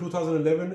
2011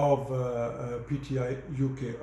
of PTI UK.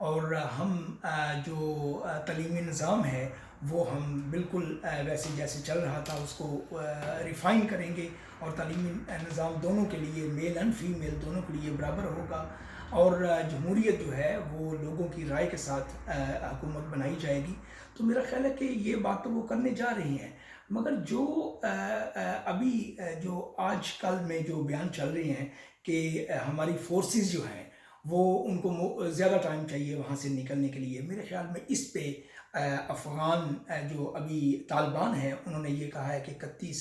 اور ہم جو تعلیمی نظام ہے وہ ہم بالکل ویسے جیسے چل رہا تھا اس کو ریفائن کریں گے، اور تعلیمی نظام دونوں کے لیے، میل اینڈ فیمیل دونوں کے لیے برابر ہوگا، اور جمہوریت جو ہے وہ لوگوں کی رائے کے ساتھ حکومت بنائی جائے گی۔ تو میرا خیال ہے کہ یہ بات تو وہ کرنے جا رہی ہیں، مگر جو ابھی جو آج کل میں جو بیان چل رہے ہیں کہ ہماری فورسز جو ہیں وہ ان کو زیادہ ٹائم چاہیے وہاں سے نکلنے کے لیے، میرے خیال میں اس پہ افغان جو ابھی طالبان ہیں انہوں نے یہ کہا ہے کہ 31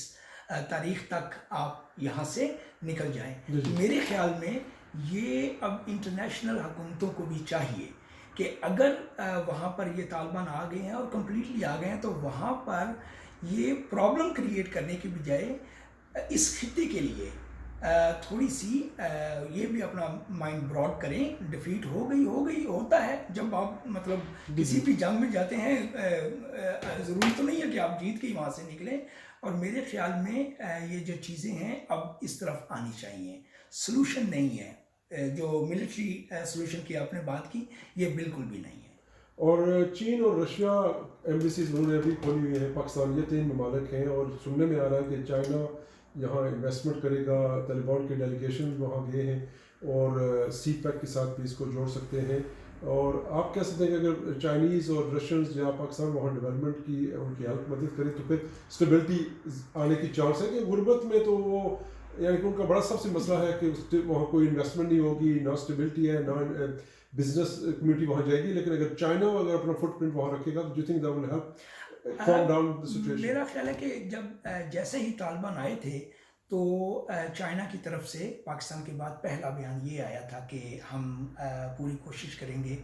تاریخ تک آپ یہاں سے نکل جائیں۔ میرے خیال میں یہ اب انٹرنیشنل حکومتوں کو بھی چاہیے کہ اگر وہاں پر یہ طالبان آ گئے ہیں اور کمپلیٹلی آ گئے ہیں تو وہاں پر یہ پرابلم کریٹ کرنے کی بجائے اس خطے کے لیے تھوڑی سی یہ بھی اپنا مائنڈ براڈ کریں۔ ڈیفیٹ ہو گئی ہوتا ہے جب آپ مطلب کسی بھی جنگ میں جاتے ہیں، ضروری تو نہیں ہے کہ آپ جیت کے ہی وہاں سے نکلیں، اور میرے خیال میں یہ جو چیزیں ہیں اب اس طرف آنی چاہیے، سلوشن نہیں ہے جو ملٹری سلوشن کی آپ نے بات کی، یہ بالکل بھی نہیں ہے۔ اور چین اور رشیا ایمبیسیز انہوں نے ابھی کھولی ہوئی ہیں پاکستان، یہ 3 ممالک ہیں، اور سننے میں آ رہا ہے کہ چائنا یہاں انویسٹمنٹ کرے گا، طالبان کے ڈیلیگیشن وہاں گئے ہیں، اور سی پیک کے ساتھ بھی اس کو جوڑ سکتے ہیں۔ اور آپ کہہ سکتے ہیں کہ اگر چائنیز اور رشینز یا پاکستان وہاں ڈیولپمنٹ کی ان کی ہیلپ مدد کرے تو پھر اسٹیبلٹی آنے کی چانس ہے، کہ غربت میں تو وہ یعنی کہ ان کا بڑا سب سے مسئلہ ہے کہ وہاں کوئی انویسٹمنٹ نہیں ہوگی، نہ اسٹیبلٹی ہے، نہ بزنس کمیونٹی وہاں جائے گی۔ لیکن اگر چائنا اگر اپنا فٹ پرنٹ وہاں رکھے گا تو do you think that will help calm down the situation? میرا خیال ہے کہ جب جیسے ہی طالبان آئے تھے تو چائنا کی طرف سے پاکستان کے بعد پہلا بیان یہ آیا تھا کہ ہم پوری کوشش کریں گے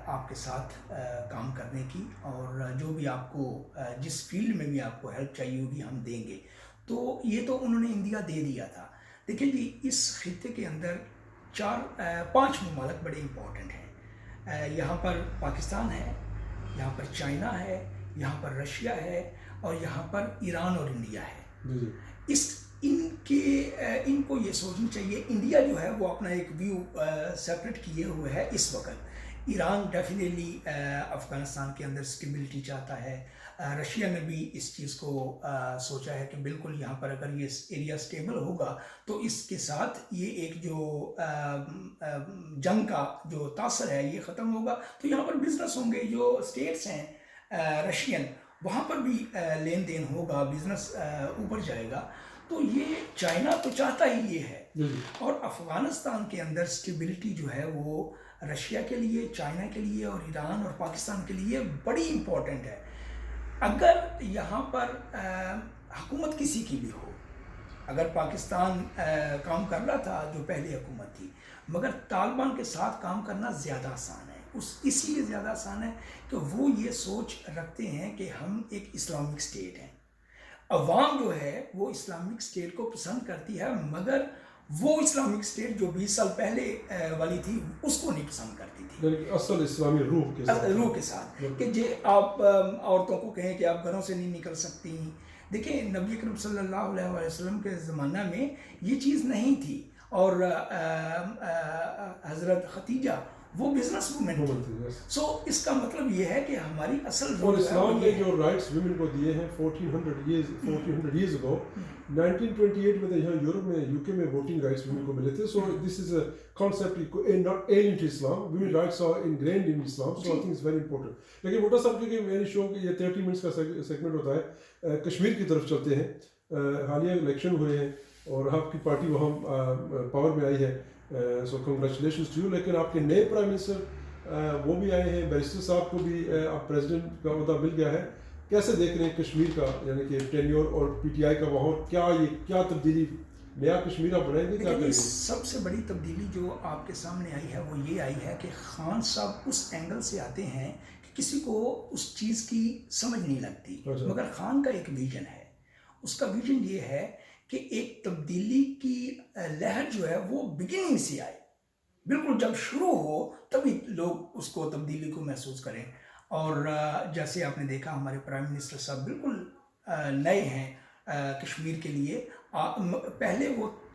آپ کے ساتھ کام کرنے کی، اور جو بھی آپ کو جس فیلڈ میں بھی آپ کو ہیلپ چاہیے ہوگی ہم دیں گے۔ تو یہ تو انہوں نے انڈیا دے دیا تھا۔ دیکھیں جی، اس خطے کے اندر 5 ممالک بڑے امپورٹنٹ ہیں۔ یہاں پر پاکستان ہے، یہاں پر چائنا ہے، یہاں پر رشیا ہے، اور یہاں پر ایران اور انڈیا ہے۔ ان کو یہ سوچنا چاہیے، انڈیا جو ہے وہ اپنا ایک ویو سیپریٹ کیے ہوئے ہے اس وقت۔ ایران ڈیفینیٹلی افغانستان کے اندر اسٹیبلٹی چاہتا ہے، رشیا نے بھی اس چیز کو سوچا ہے کہ بالکل یہاں پر اگر یہ ایریا اسٹیبل ہوگا تو اس کے ساتھ یہ ایک جو جنگ کا جو تاثر ہے یہ ختم ہوگا، تو یہاں پر بزنس ہوں گے، جو اسٹیٹس ہیں رشین وہاں پر بھی لین دین ہوگا، بزنس اوپر جائے گا۔ تو یہ چائنا تو چاہتا ہی یہ ہے، اور افغانستان کے اندر اسٹیبلٹی جو ہے وہ رشیا کے لیے، چائنا کے لیے اور ایران اور پاکستان کے لیے بڑی امپورٹنٹ ہے۔ اگر یہاں پر حکومت کسی کی بھی ہو، اگر پاکستان کام کر رہا تھا جو پہلی حکومت تھی، مگر طالبان کے ساتھ کام کرنا زیادہ آسان ہے، اس لیے زیادہ آسان ہے کہ وہ یہ سوچ رکھتے ہیں کہ ہم ایک اسلامک اسٹیٹ ہیں۔ عوام جو ہے وہ اسلامک اسٹیٹ کو پسند کرتی ہے، مگر وہ اسلامک اسٹیٹ جو 20 سال پہلے والی تھی اس کو نہیں پسند کرتی تھی، یعنی اصل اسلامی روح کے ساتھ کہ آپ عورتوں کو کہیں کہ آپ گھروں سے نہیں نکل سکتی۔ دیکھیں نبی اکرم صلی اللہ علیہ وسلم کے زمانہ میں یہ چیز نہیں تھی، اور حضرت خدیجہ وہ بزنس وومن تھی۔ سو اس کا مطلب یہ ہے کہ ہماری اصل اور اسلام نے جو رائٹس ویمن کو دیے ہیں 1400 ایئرز اگو، 1928 میں یہاں یورپ میں UK میں ووٹنگ رائٹس ویمن کو ملے تھے۔ So this is a concept not alien to Islam. Women rights are ingrained in Islam, so I think it's very important. لیکن موٹا صاحب کیونکہ میری شو یہ 30 منٹس کا سیگمنٹ ہوتا ہے، کشمیر کی طرف چلتے ہیں۔ حالیہ الیکشن ہوئے ہیں اور آپ کی پارٹی وہاں پاور میں آئی ہے، سو کنگریچولیشنز ٹو یو۔ لیکن آپ کے نئے پرائم منسٹر وہ بھی آئے ہیں، بیرسٹر صاحب کو بھی آپ پریزیڈنٹ کا عہدہ مل گیا ہے۔ کیسے دیکھ رہے ہیں کشمیر کا، یعنی کہ ٹینیور اور PTI کا وہاں کیا تبدیلی، نیا کشمیر آپ بنائیں گے، کیا کریں گے؟ سب سے بڑی تبدیلی جو آپ کے سامنے آئی ہے وہ یہ آئی ہے کہ خان صاحب اس اینگل سے آتے ہیں کہ کسی کو اس چیز کی سمجھ نہیں لگتی، مگر خان کا ایک ویژن ہے۔ اس کا ویژن یہ ہے کہ ایک تبدیلی کی لہر جو ہے وہ بگننگ سے آئے، بالکل جب شروع ہو تبھی لوگ اس کو تبدیلی کو محسوس کریں۔ اور جیسے آپ نے دیکھا ہمارے پرائم منسٹر صاحب بالکل نئے ہیں کشمیر کے لیے۔ پہلے وہ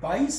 22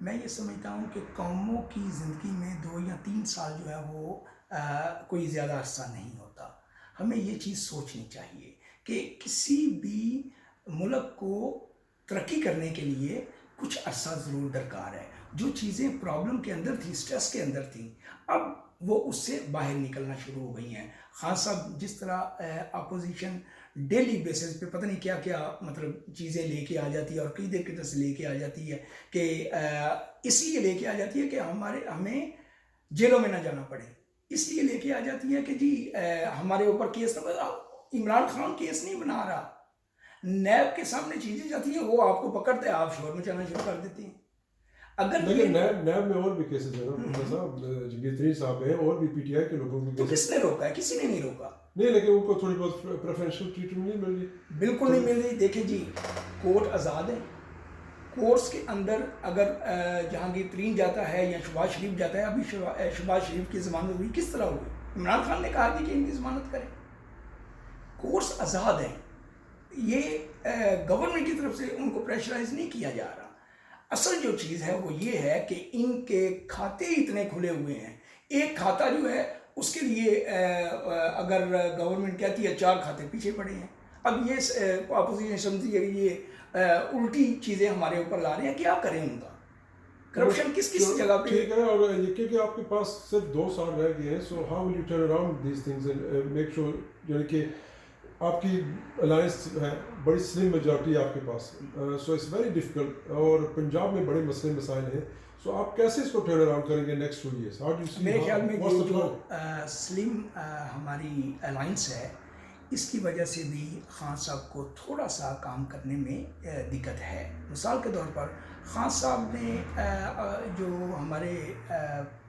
میں یہ سمجھتا ہوں کہ قوموں کی زندگی میں 2 یا 3 سال جو ہے وہ کوئی زیادہ عرصہ نہیں ہوتا. ہمیں یہ چیز سوچنی چاہیے کہ کسی بھی ملک کو ترقی کرنے کے لیے کچھ عرصہ ضرور درکار ہے. جو چیزیں پرابلم کے اندر تھیں، سٹریس کے اندر تھیں، اب وہ اس سے باہر نکلنا شروع ہو گئی ہیں. خان صاحب جس طرح اپوزیشن ڈیلی بیسس پہ پتہ نہیں کیا کیا مطلب چیزیں لے کے آ جاتی ہے اور کئی طریقے سے لے کے آ جاتی ہے کہ اس لیے لے کے آ جاتی ہے کہ ہمیں جیلوں میں نہ جانا پڑے، اس لیے لے کے آ جاتی ہے کہ جی ہمارے اوپر کیس نہ، عمران خان کیس نہیں بنا رہا، نیب کے سامنے چیزیں جاتی ہیں، وہ آپ کو پکڑتے ہیں، آپ شور میں چلنا شروع کر دیتے ہیں. اگر لیکن نیب میں اور بھی کیسز ہیں نا صاحب، جنگیر ترین صاحب ہیں اور بھی پی ٹی آئی کے لوگوں تو کس نے روکا ہے؟ کسی نے نہیں روکا. نہیں، لیکن ان کو تھوڑی بہت پریفرینشیل ٹریٹمنٹ نہیں مل رہی. بالکل نہیں مل رہی. دیکھیں جی، کورٹ آزاد ہے، کورٹس کے اندر اگر جہانگیر ترین جاتا ہے یا شہباز شریف جاتا ہے، ابھی شہباز شریف کی ضمانت ہوئی کس طرح ہوئی؟ عمران خان نے کہا کہ ان کی ضمانت کریں. کورٹس آزاد ہیں، یہ گورنمنٹ کی طرف سے ان کو پریشرائز نہیں کیا جا رہا. اصل جو چیز ہے وہ یہ ہے کہ ان کے کھاتے اتنے کھلے ہوئے ہیں. ایک کھاتا جو ہے اس کے لیے اگر گورنمنٹ کہتی ہے 4 کھاتے پیچھے پڑے ہیں. اب یہ اپوزیشن سمجھتی ہے کہ یہ الٹی چیزیں ہمارے اوپر لا رہے ہیں، کیا کریں ان کا؟ کرپشن کس جگہ پہ؟ ٹھیک ہے، اور یہ کہ آپ کے پاس صرف 2 سال رہ گئے ہیں، سو how will you turn around these things and make sure, یعنی کہ آپ کی الائنس ہے، بڑی سلم میجورٹی آپ کے پاس، سو اٹس ویری ڈیفیکلٹ، اور پنجاب میں بڑے مسئلے مسائل ہیں، سو آپ کیسے اس کو ٹرن اراؤنڈ کریں گے next 2 years؟ How do you see? میرے خیال میں یہ جو سلم ہماری الائنس ہے، اس کی وجہ سے بھی خان صاحب کو تھوڑا سا کام کرنے میں دقت ہے. مثال کے طور پر خان صاحب نے جو ہمارے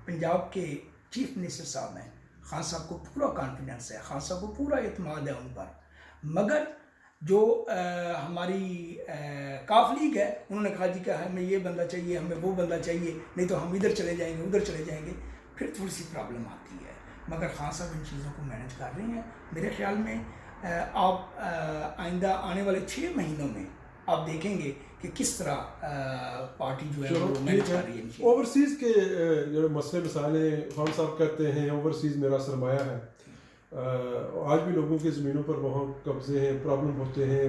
پنجاب کے چیف منسٹر صاحب ہیں، خان صاحب کو پورا کانفیڈنس ہے، خان صاحب کو پورا اعتماد ہے ان پر، مگر جو ہماری کاف لیگ ہے انہوں نے کہا جی کہ ہمیں یہ بندہ چاہیے، ہمیں وہ بندہ چاہیے، نہیں تو ہم ادھر چلے جائیں گے ادھر چلے جائیں گے. پھر تھوڑی سی پرابلم آتی ہے، مگر خان صاحب ان چیزوں کو مینج کر رہے ہیں. میرے خیال میں آپ آئندہ آنے والے 6 مہینوں میں آپ دیکھیں گے کہ کس طرح پارٹی جو ہے وہ مینج کر رہی ہے. اوورسیز کے جو مسئلے مسائل ہیں، خان صاحب کہتے ہیں اوورسیز میرا سرمایہ ہے. آج بھی لوگوں کی زمینوں پر وہاں قبضے ہیں، پرابلم ہوتے ہیں،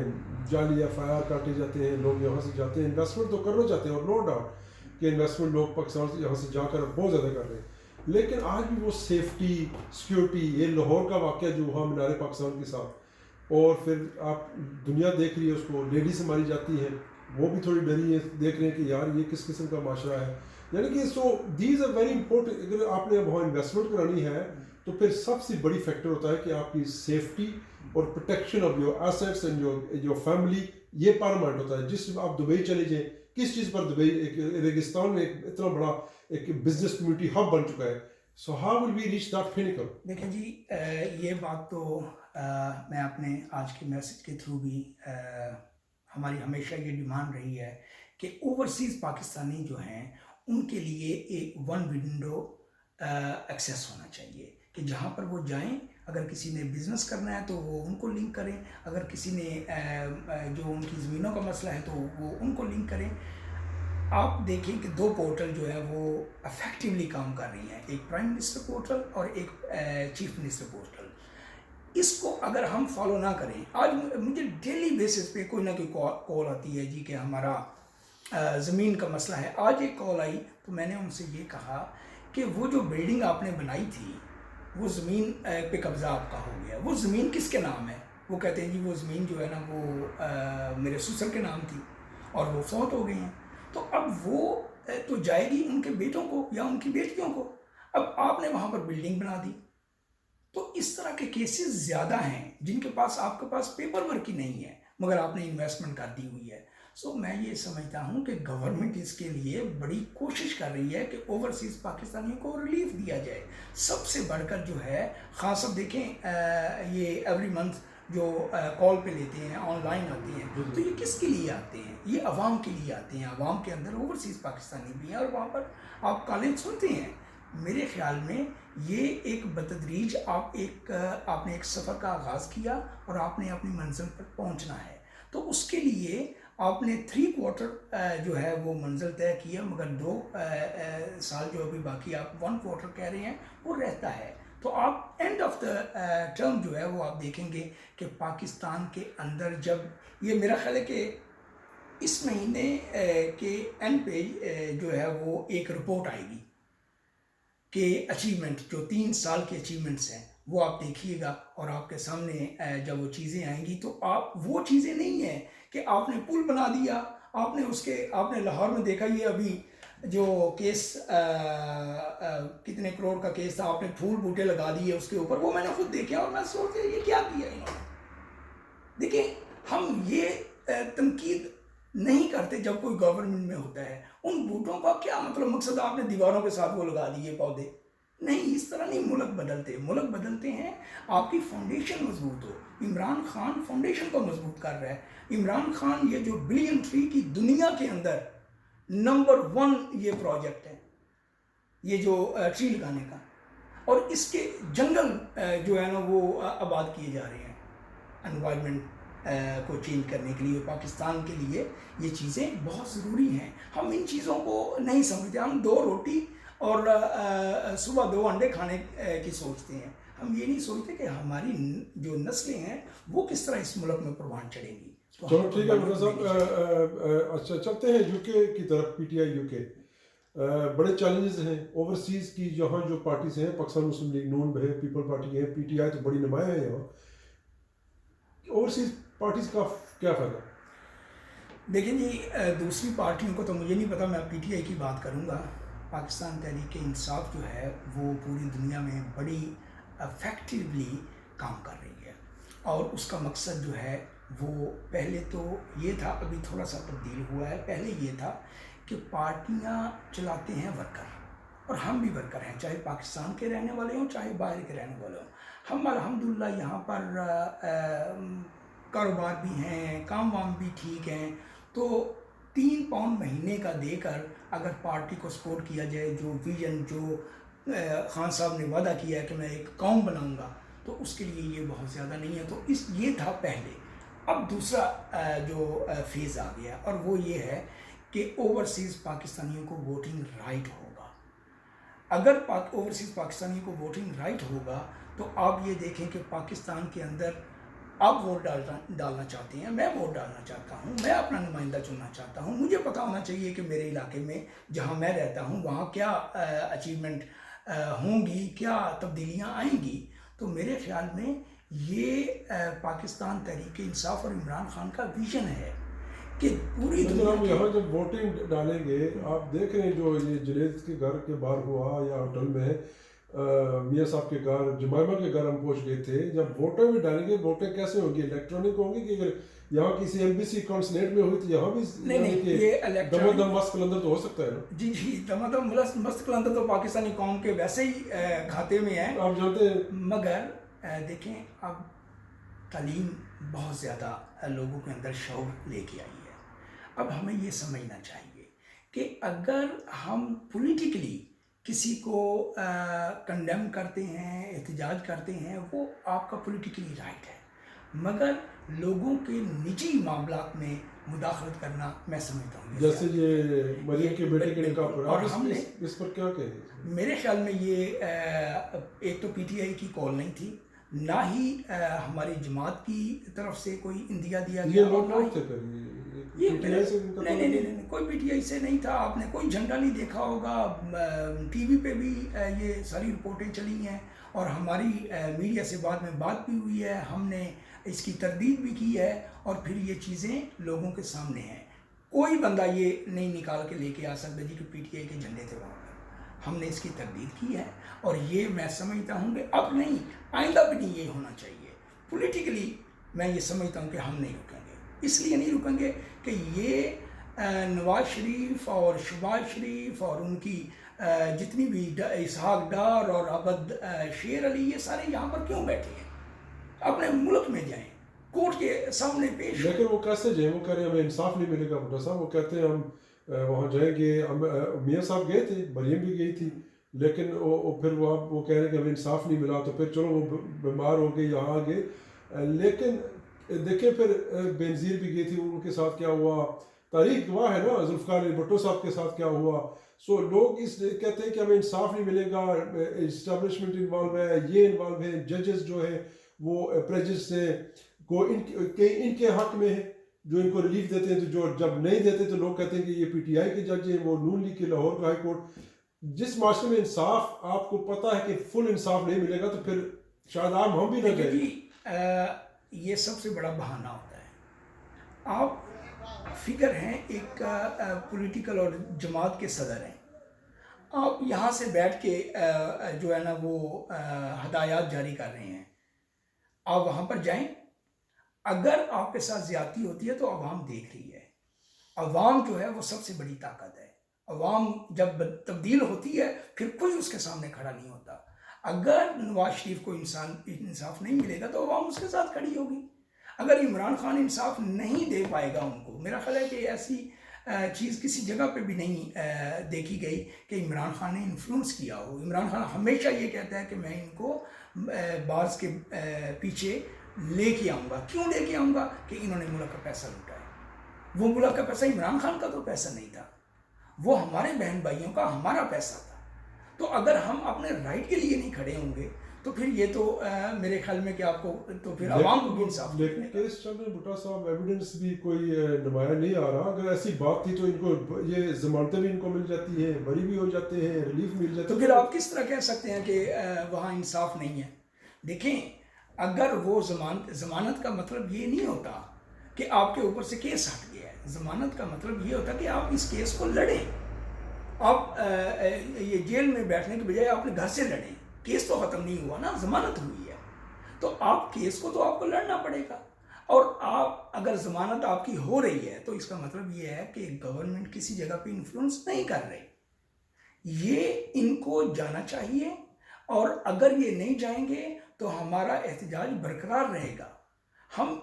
جعلی FIR کاٹے جاتے ہیں، لوگ یہاں سے جاتے ہیں، انویسٹمنٹ تو کرنا چاہتے ہیں، اور نو ڈاؤٹ کہ انویسٹمنٹ لوگ پاکستان سے یہاں سے جا کر بہت زیادہ کر رہے ہیں، لیکن آج بھی وہ سیفٹی سیکیورٹی، یہ لاہور کا واقعہ جو وہاں مینار پاکستان کے ساتھ، اور پھر آپ دنیا دیکھ رہی ہے اس کو، لیڈیز ماری جاتی ہیں، وہ بھی تھوڑی ڈری ہیں، دیکھ رہے ہیں کہ یار یہ کس قسم کا معاشرہ ہے. یعنی کہ so these are very important. اگر آپ نے وہاں انویسٹمنٹ کرانی ہے تو پھر سب سے بڑی فیکٹر ہوتا ہے کہ آپ کی سیفٹی اور protection of your assets and your family, یہ پیراماؤنٹ ہوتا ہے. جس آپ دبئی چلے جائیں، کس چیز پر دبئی ایک ریگستان میں ایک اتنا بڑا ایک بزنس کمیونٹی ہب بن چکا ہے. So how will we reach that pinnacle? دیکھیں جی، یہ بات تو میں اپنے آج کے میسج کے تھرو بھی ہماری ہمیشہ یہ ڈیمانڈ رہی ہے کہ اوورسیز پاکستانی جو ہیں ان کے لیے ایک 1 ونڈو ایکسیس ہونا چاہیے کہ جہاں پر وہ جائیں. اگر کسی نے بزنس کرنا ہے تو وہ ان کو لنک کریں، اگر کسی نے جو ان کی زمینوں کا مسئلہ ہے تو وہ ان کو لنک کریں. آپ دیکھیں کہ 2 پورٹل جو ہے وہ افیکٹولی کام کر رہی ہیں، ایک پرائم منسٹر پورٹل اور ایک چیف منسٹر پورٹل. اس کو اگر ہم فالو نہ کریں، آج مجھے ڈیلی بیسس پہ کوئی نہ کوئی کال آتی ہے جی کہ ہمارا زمین کا مسئلہ ہے. آج ایک کال آئی تو میں نے ان سے یہ کہا کہ وہ جو بلڈنگ آپ نے بنائی تھی وہ زمین پہ قبضہ آپ کا ہو گیا، وہ زمین کس کے نام ہے؟ وہ کہتے ہیں جی وہ زمین جو ہے نا وہ میرے سسر کے نام تھی اور وہ فوت ہو گئی ہیں. تو اب وہ تو جائے گی ان کے بیٹوں کو یا ان کی بیٹیوں کو. اب آپ نے وہاں پر بلڈنگ بنا دی. تو اس طرح کے کیسز زیادہ ہیں جن کے پاس آپ کے پاس پیپر ورک ہی نہیں ہے مگر آپ نے انویسٹمنٹ کر دی ہوئی ہے. سو میں یہ سمجھتا ہوں کہ گورنمنٹ اس کے لیے بڑی کوشش کر رہی ہے کہ اوورسیز پاکستانیوں کو ریلیف دیا جائے. سب سے بڑھ کر جو ہے خاص صاحب دیکھیں یہ ایوری منتھ جو کال پہ لیتے ہیں، آن لائن آتے ہیں، تو یہ کس کے لیے آتے ہیں؟ یہ عوام کے لیے آتے ہیں. عوام کے اندر اوورسیز پاکستانی بھی ہیں اور وہاں پر آپ کالیں سنتے ہیں. میرے خیال میں یہ ایک بتدریج آپ نے ایک سفر کا آغاز کیا اور آپ نے اپنی منزل پر پہنچنا ہے. تو اس کے لیے آپ نے 3 کوارٹر جو ہے وہ منزل طے کیا، مگر 2 سال جو ابھی باقی آپ 1 کوارٹر کہہ رہے ہیں وہ رہتا ہے. تو آپ اینڈ آف دا ٹرم جو ہے وہ آپ دیکھیں گے کہ پاکستان کے اندر جب یہ میرا خیال ہے کہ اس مہینے کے اینڈ پہ جو ہے وہ ایک رپورٹ آئے گی کہ اچیومنٹ جو 3 سال کے اچیومنٹس ہیں وہ آپ دیکھیے گا، اور آپ کے سامنے جب وہ چیزیں آئیں گی تو آپ وہ چیزیں نہیں ہیں کہ آپ نے پل بنا دیا، آپ نے لاہور میں دیکھا یہ ابھی جو کیس کتنے کروڑ کا کیس تھا، آپ نے پھول بوٹے لگا دیے اس کے اوپر، وہ میں نے خود دیکھا اور میں سوچا یہ کیا کیا انہوں نے. دیکھیں ہم یہ تنقید نہیں کرتے جب کوئی گورنمنٹ میں ہوتا ہے، ان بوٹوں کا کیا مطلب مقصد آپ نے دیواروں کے ساتھ وہ لگا دیے پودے؟ نہیں، اس طرح نہیں ملک بدلتے. ملک بدلتے ہیں آپ کی فاؤنڈیشن مضبوط ہو. عمران خان فاؤنڈیشن کو مضبوط کر رہا ہے. عمران خان یہ جو بلین ٹری کی دنیا کے اندر نمبر 1 یہ پروجیکٹ ہے، یہ جو ٹری لگانے کا، اور اس کے جنگل جو ہے نا وہ آباد کیے جا رہے ہیں انوائرمنٹ کو چینج کرنے کے لیے. پاکستان کے لیے یہ چیزیں بہت ضروری ہیں. ہم ان چیزوں کو نہیں سمجھتے. ہم 2 روٹی اور صبح 2 انڈے کھانے کی سوچتے ہیں. ہم یہ نہیں سوچتے کہ ہماری جو نسلیں ہیں وہ کس طرح اس ملک میں پروان چڑھیں گی. چلو ٹھیک ہے مرزا صاحب، اچھا چلتے ہیں یو کے کی طرف. پی ٹی آئی یو کے بڑے چیلنجز ہیں اوورسیز کی. جہاں جو پارٹیز ہیں، پاکستان مسلم لیگ نون ہے، پیپل پارٹی ہے، پی ٹی آئی تو بڑی نمایاں ہے یہاں. اوورسیز پارٹیز کا کیا فائدہ؟ دیکھیں جی، دوسری پارٹیوں کو تو مجھے نہیں پتا، میں پی ٹی آئی کی بات کروں گا. پاکستان تحریک انصاف جو ہے وہ پوری دنیا میں بڑی افیکٹولی کام کر رہی ہے، اور اس کا مقصد جو ہے وہ پہلے تو یہ تھا، ابھی تھوڑا سا تبدیل ہوا ہے. پہلے یہ تھا کہ پارٹیاں چلاتے ہیں ورکر، اور ہم بھی ورکر ہیں، چاہے پاکستان کے رہنے والے ہوں چاہے باہر کے رہنے والے ہوں. ہم الحمدللہ یہاں پر کاروبار بھی ہیں، کام وام بھی ٹھیک ہیں. تو 3 پاؤنڈ مہینے کا دے کر اگر پارٹی کو سپورٹ کیا جائے، جو ویژن جو خان صاحب نے وعدہ کیا ہے کہ میں ایک قوم بناؤں گا، تو اس کے لیے یہ بہت زیادہ نہیں ہے. تو یہ تھا پہلے. اب دوسرا جو فیز آ گیا، اور وہ یہ ہے کہ اوورسیز پاکستانیوں کو ووٹنگ رائٹ ہوگا. اگر اوورسیز پاکستانیوں کو ووٹنگ رائٹ ہوگا تو آپ یہ دیکھیں کہ پاکستان کے اندر آپ ووٹ ڈالنا چاہتے ہیں، میں ووٹ ڈالنا چاہتا ہوں، میں اپنا نمائندہ چننا چاہتا ہوں. مجھے پتہ ہونا چاہیے کہ میرے علاقے میں جہاں میں رہتا ہوں وہاں کیا اچیومنٹ ہوں گی، کیا تبدیلیاں آئیں گی. تو میرے خیال میں یہ پاکستان تحریک انصاف اور عمران خان کا ویژن ہے کہ پوری لیکن دنیا ہم یہاں جب ووٹنگ ڈالیں گے، آپ دیکھ رہے ہیں جو یہ جنید کے گھر کے باہر ہوا یا ہوٹل میں میاں صاحب کے گھر، جمائمہ کے گھر ہم پہنچ گئے تھے. جب ووٹیں بھی ڈالیں گے، ووٹیں کیسے ہوں گی؟ الیکٹرانک ہوں گی کہ اگر یہاں کسی ایم بی سی کانسلیٹ میں ہوئی تو یہاں بھی دم مست قلندر تو ہو سکتا ہے نا؟ جی دم مست قلندر تو پاکستانی قوم کے ویسے ہی کھاتے میں ہیں، آپ جانتے ہیں. مگر دیکھیں اب تعلیم بہت زیادہ لوگوں کے اندر شعور لے کے آئی ہے. اب ہمیں یہ سمجھنا چاہیے کہ اگر ہم پولیٹیکلی کسی کو کنڈیم کرتے ہیں، احتجاج کرتے ہیں، وہ آپ کا پولیٹیکلی رائٹ ہے، مگر لوگوں کے نجی معاملات میں مداخلت کرنا میں سمجھتا ہوں جیسے یہ مریم کے بیٹے کے نکاح پر، اور ہم نے اس پر کیا کہیں گے؟ میرے خیال میں یہ ایک تو پی ٹی آئی کی کال نہیں تھی، نہ ہی ہماری جماعت کی طرف سے کوئی اندیا دیا گیا. یہ لوگ تھے پھر نہیں، کوئی پی ٹی آئی سے نہیں تھا. آپ نے کوئی جھنڈا نہیں دیکھا ہوگا. ٹی وی پہ بھی یہ ساری رپورٹیں چلی ہیں، اور ہماری میڈیا سے بعد میں بات بھی ہوئی ہے. ہم نے اس کی تردید بھی کی ہے، اور پھر یہ چیزیں لوگوں کے سامنے ہیں. کوئی بندہ یہ نہیں نکال کے لے کے آ سکتا جی کہ پی ٹی آئی کے جھنڈے تھے وہاں پر. ہم نے اس کی تردید کی ہے، اور یہ میں سمجھتا ہوں کہ اب نہیں، آئندہ بھی نہیں یہ ہونا چاہیے. پولیٹیکلی میں یہ سمجھتا ہوں کہ ہم نہیں رکیں گے. اس لیے نہیں رکیں گے کہ یہ نواز شریف اور شہباز شریف اور ان کی جتنی بھی اسحاق ڈار اور عبد شیر علی، یہ سارے یہاں پر کیوں بیٹھے ہیں؟ اپنے ملک میں جائیں، کورٹ کے سامنے پیش. لیکن وہ کیسے جائیں؟ وہ کہہ رہے ہیں ہمیں انصاف نہیں ملے گا. بھٹو صاحب وہ کہتے ہیں ہم وہاں جائیں گے. میاں صاحب گئے تھے، مریم بھی گئی تھی، لیکن پھر وہ کہہ رہے ہیں کہ ہمیں انصاف نہیں ملا. تو پھر چلو وہ بیمار ہو گئے، یہاں آ گئے. لیکن دیکھیں پھر بینظیر بھی گئی تھی، ان کے ساتھ کیا ہوا، تاریخ گواہ ہے نا ذوالفقار علی بھٹو صاحب کے ساتھ کیا ہوا. سو لوگ اس کہتے ہیں کہ ہمیں انصاف نہیں ملے گا، اسٹیبلشمنٹ انوالو ہے، یہ انوالو ہے، ججز جو ہیں وہ پریجس سے کو ان کے حق میں ہے جو ان کو ریلیف دیتے ہیں، تو جو جب نہیں دیتے تو لوگ کہتے ہیں کہ یہ پی ٹی آئی کے جج ہیں، وہ نون لیگ کے لاہور کا ہائی کورٹ. جس معاشرے میں انصاف آپ کو پتہ ہے کہ فل انصاف نہیں ملے گا تو پھر شاید ہم بھی نہ جائیں. یہ سب سے بڑا بہانہ ہوتا ہے. آپ فکر ہیں ایک پولیٹیکل اور جماعت کے صدر ہیں، آپ یہاں سے بیٹھ کے جو ہے نا وہ ہدایات جاری کر رہے ہیں. آپ وہاں پر جائیں، اگر آپ کے ساتھ زیادتی ہوتی ہے تو عوام دیکھ رہی ہے. عوام جو ہے وہ سب سے بڑی طاقت ہے. عوام جب تبدیل ہوتی ہے پھر کوئی اس کے سامنے کھڑا نہیں ہوتا. اگر نواز شریف کو انصاف نہیں ملے گا تو عوام اس کے ساتھ کھڑی ہوگی. اگر عمران خان انصاف نہیں دے پائے گا ان کو، میرا خیال ہے کہ ایسی چیز کسی جگہ پہ بھی نہیں دیکھی گئی کہ عمران خان نے انفلوئنس کیا ہو. عمران خان ہمیشہ یہ کہتا ہے کہ میں ان کو باز کے پیچھے لے کے آؤں گا. کیوں لے کے آؤں گا؟ کہ انہوں نے ملک کا پیسہ لوٹا ہے. وہ ملک کا پیسہ عمران خان کا تو پیسہ نہیں تھا، وہ ہمارے بہن بھائیوں کا ہمارا پیسہ تھا. تو اگر ہم اپنے رائٹ کے لیے نہیں کھڑے ہوں گے تو پھر یہ تو میرے خیال میں کہ آپ کو تو پھر عوام کو بھی انصاف. لیکن کیس چل رہے بھٹا صاحب، ایویڈنس بھی کوئی نمایاں نہیں آ رہا. اگر ایسی بات تھی تو ان کو یہ ضمانتیں بھی ان کو مل جاتی ہیں، بری بھی ہو جاتے ہیں، ریلیف مل جاتا ہے. تو پھر آپ کس طرح کہہ سکتے ہیں کہ وہاں انصاف نہیں ہے؟ دیکھیں، اگر وہ ضمانت کا مطلب یہ نہیں ہوتا کہ آپ کے اوپر سے کیس ہٹ گیا ہے. ضمانت کا مطلب یہ ہوتا کہ آپ اس کیس کو لڑیں. آپ یہ جیل میں بیٹھنے کے بجائے آپ نے گھر سے لڑیں. کیس تو ختم نہیں ہوا نا، ضمانت ہوئی ہے. تو آپ کیس کو تو آپ کو لڑنا پڑے گا. اور آپ اگر ضمانت آپ کی ہو رہی ہے تو اس کا مطلب یہ ہے کہ گورنمنٹ کسی جگہ پہ انفلوئنس نہیں کر رہی. یہ ان کو جانا چاہیے، اور اگر یہ نہیں جائیں گے تو ہمارا احتجاج برقرار رہے گا. ہم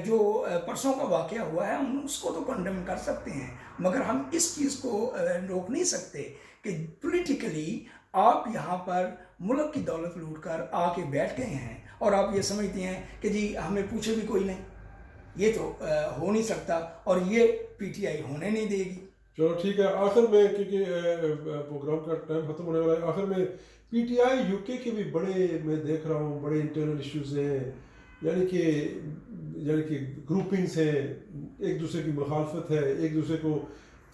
جو پرسوں کا واقعہ ہوا ہے ہم اس کو تو کنڈم کر سکتے ہیں، مگر ہم اس چیز کو روک نہیں سکتے کہ پولیٹیکلی آپ یہاں پر ملک کی دولت لوٹ کر آ کے بیٹھ گئے ہیں اور آپ یہ سمجھتے ہیں کہ جی ہمیں پوچھے بھی کوئی نہیں. یہ تو ہو نہیں سکتا، اور یہ پی ٹی آئی ہونے نہیں دے گی. چلو ٹھیک ہے. آخر میں کیونکہ پروگرام کا ٹائم ختم ہونے والا ہے، آخر میں پی ٹی آئی یو کے بھی بڑے میں دیکھ رہا ہوں بڑے انٹرنل ایشوز ہیں، یعنی کہ گروپنگس ہیں، ایک دوسرے کی مخالفت ہے، ایک دوسرے کو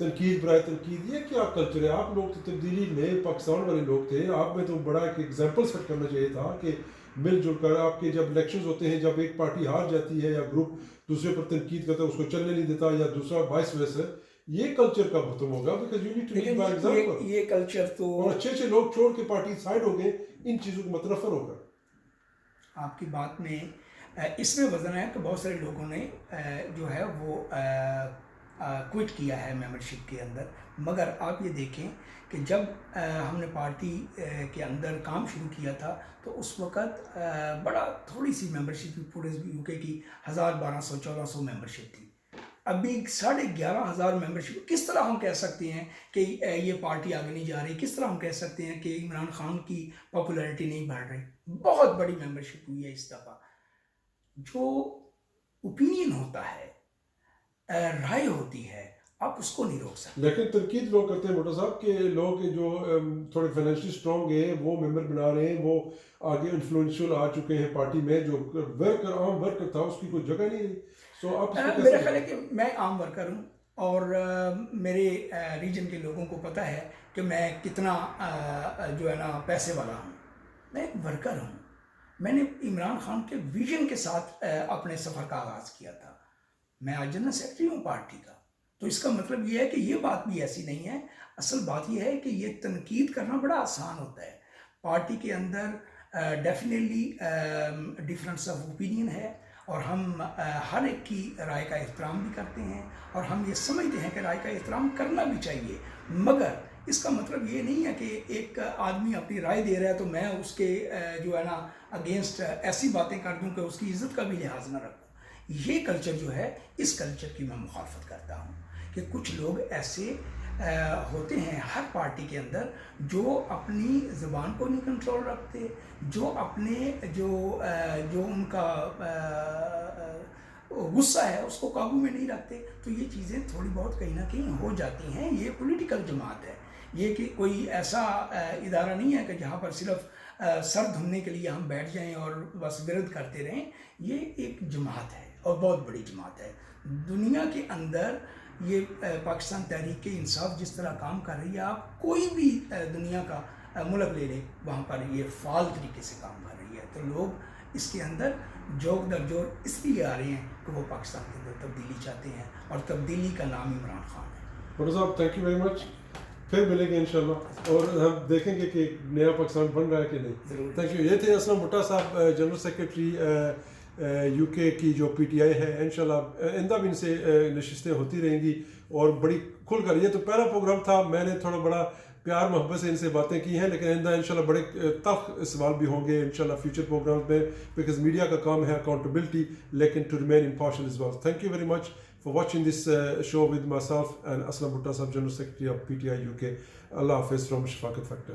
تنقید برائے تنقید. یہ کیا کلچر ہے؟ آپ لوگ تو تبدیلی نئے پاکستان والے لوگ تھے، آپ میں تو بڑا ایک ایگزامپل سیٹ کرنا چاہیے تھا کہ مل جل کر آپ کے جب الیکشنز ہوتے ہیں، جب ایک پارٹی ہار جاتی ہے یا گروپ دوسرے پر تنقید کرتا ہے، اس کو چلنے نہیں دیتا، یا دوسرا وائس ویسا. یہ کلچر کب ختم ہوگا؟ Because you need to lead by example. یہ کلچر تو اور اچھے لوگ چھوڑ کے پارٹی سائڈ ہو گئے ان چیزوں کو متنفر ہو کر. آپ کی بات میں اس میں وزن ہے کہ بہت سارے لوگوں نے جو ہے وہ کوئٹ کیا ہے ممبرشپ کے اندر. مگر آپ یہ دیکھیں کہ جب ہم نے پارٹی کے اندر کام شروع کیا تھا تو اس وقت بڑا تھوڑی سی ممبرشپ تھی. پورے یو کے کی 1200-1400 ممبرشپ تھی. ابھی 11,500 ممبرشپ. کس طرح ہم کہہ سکتے ہیں کہ یہ پارٹی آگے نہیں جا رہی؟ کس طرح ہم کہہ سکتے ہیں کہ عمران خان کی پاپولیرٹی نہیں بڑھ رہی؟ بہت بڑی ممبرشپ ہوئی ہے اس دفعہ. جو اوپینین ہوتا ہے، رائے ہوتی ہے، آپ اس کو نہیں روک سکتے. لیکن تنقید لوگ کرتے ہیں بھٹا صاحب کہ لوگ جو تھوڑے فائنینشلی اسٹرانگ ہیں وہ ممبر بنا رہے ہیں، وہ آگے انفلوئنشل آ چکے ہیں پارٹی میں. جو عام ورکر تھا اس کی کوئی جگہ نہیں رہی. سو آپ میرا خیال ہے کہ میں عام ورکر ہوں، اور میرے ریجن کے لوگوں کو پتہ ہے کہ میں کتنا جو ہے نا پیسے والا ہوں. میں ایک ورکر ہوں. میں نے عمران خان کے ویژن کے ساتھ اپنے سفر کا آغاز کیا تھا. میں آج جنرل سیکرٹری ہوں پارٹی کا. تو اس کا مطلب یہ ہے کہ یہ بات بھی ایسی نہیں ہے. اصل بات یہ ہے کہ یہ تنقید کرنا بڑا آسان ہوتا ہے. پارٹی کے اندر ڈیفینیٹلی ڈفرینس آف اوپینین ہے، اور ہم ہر ایک کی رائے کا احترام بھی کرتے ہیں، اور ہم یہ سمجھتے ہیں کہ رائے کا احترام کرنا بھی چاہیے. مگر اس کا مطلب یہ نہیں ہے کہ ایک آدمی اپنی رائے دے رہا ہے تو میں اس کے جو ہے نا اگینسٹ ایسی باتیں کر دوں کہ اس کی عزت کا بھی لحاظ نہ رکھوں. یہ کلچر جو ہے، اس کلچر کی میں مخالفت کرتا ہوں کہ کچھ لوگ ایسے ہوتے ہیں ہر پارٹی کے اندر جو اپنی زبان کو نہیں کنٹرول رکھتے، جو اپنے جو ان کا غصہ ہے اس کو قابو میں نہیں رکھتے. تو یہ چیزیں تھوڑی بہت کہیں نہ کہیں ہو جاتی ہیں. یہ پولیٹیکل جماعت ہے, یہ کہ کوئی ایسا ادارہ نہیں ہے کہ جہاں پر صرف سر دھلنے کے لیے ہم بیٹھ جائیں اور بس ورد کرتے رہیں. یہ ایک جماعت ہے اور بہت بڑی جماعت ہے. دنیا کے اندر یہ پاکستان تحریک انصاف جس طرح کام کر رہی ہے, آپ کوئی بھی دنیا کا ملک لے لیں, وہاں پر یہ فعال طریقے سے کام کر رہی ہے. تو لوگ اس کے اندر جوک در جوڑ اس لیے آ رہے ہیں کہ وہ پاکستان کے اندر تبدیلی چاہتے ہیں, اور تبدیلی کا نام عمران خان ہے. بھٹو صاحب تھینک یو ویری مچ. پھر ملیں گے انشاءاللہ اور ہم دیکھیں گے کہ نیا پاکستان بن رہا ہے کہ نہیں. Thank you. یہ تھے اسلم بھٹا صاحب, جنرل سیکرٹری یو کے کی جو پی ٹی آئی ہے. انشاءاللہ آئندہ بھی ان سے نشستیں ہوتی رہیں گی اور بڑی کھل کر. یہ تو پہلا پروگرام تھا, میں نے تھوڑا بڑا پیار محبت سے ان سے باتیں کی ہیں, لیکن آئندہ انشاءاللہ بڑے تلخ سوال بھی ہوں گے انشاءاللہ فیوچر پروگرامز میں, بیکاز میڈیا کا کام ہے اکاؤنٹیبلٹی, لیکن to remain impartial as well. Thank you very much for watching this show with myself and Aslam Bhutta Sahab, General Secretary of PTI UK. Allah Hafiz from Shafaqat Factor.